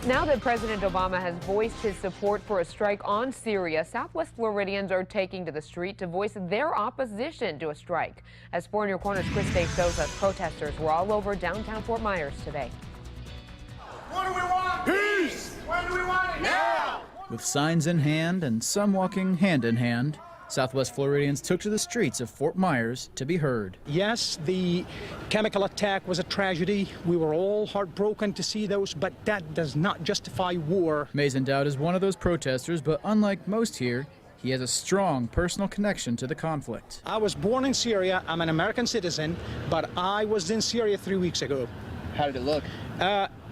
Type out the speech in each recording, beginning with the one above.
Now that President Obama has voiced his support for a strike on Syria, Southwest Floridians are taking to the street to voice their opposition to a strike. As 4 in Your Corner's Chris Day shows us, protesters were all over downtown Fort Myers today. What do we want? Peace! When do we want it? Now! With signs in hand and some walking hand in hand, Southwest Floridians took to the streets of Fort Myers to be heard. Yes, the chemical attack was a tragedy. We were all heartbroken to see those, but that does not justify war. Mason Dowd is one of those protesters, but unlike most here, he has a strong personal connection to the conflict. I was born in Syria. I'm an American citizen, but I was in Syria 3 weeks ago. How did it look?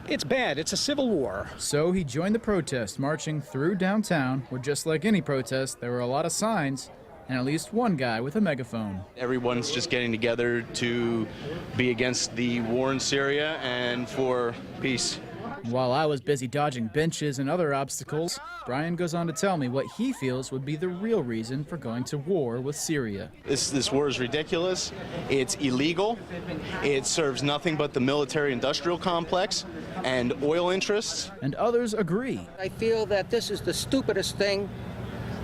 It's bad. It's a civil war. So he joined the protest, marching through downtown, where just like any protest, there were a lot of signs and at least one guy with a megaphone. Everyone's just getting together to be against the war in Syria and for peace. While I was busy dodging benches and other obstacles, Brian goes on to tell me what he feels would be the real reason for going to war with Syria. This war is ridiculous. It's illegal. It serves nothing but the military-industrial complex and oil interests. And others agree. I feel that this is the stupidest thing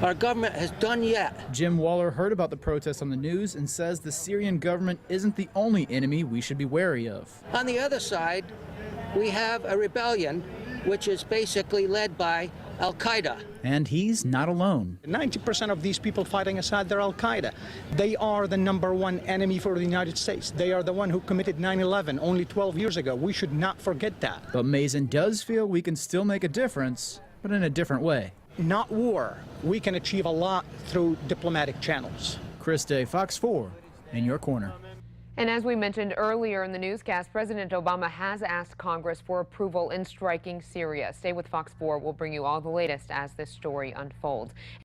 our government has done yet. Jim Waller heard about the protests on the news and says the Syrian government isn't the only enemy we should be wary of. On the other side, we have a rebellion which is basically led by Al-Qaeda. And he's not alone. 90% of these people fighting Assad, they're Al-Qaeda. They are the #1 enemy for the United States. They are the one who committed 9/11 only 12 years ago. We should not forget that. But Mason does feel we can still make a difference, but in a different way. Not war. We can achieve a lot through diplomatic channels. Chris Day, Fox 4, in your corner. And as we mentioned earlier in the newscast, President Obama has asked Congress for approval in striking Syria. Stay with Fox 4. We'll bring you all the latest as this story unfolds.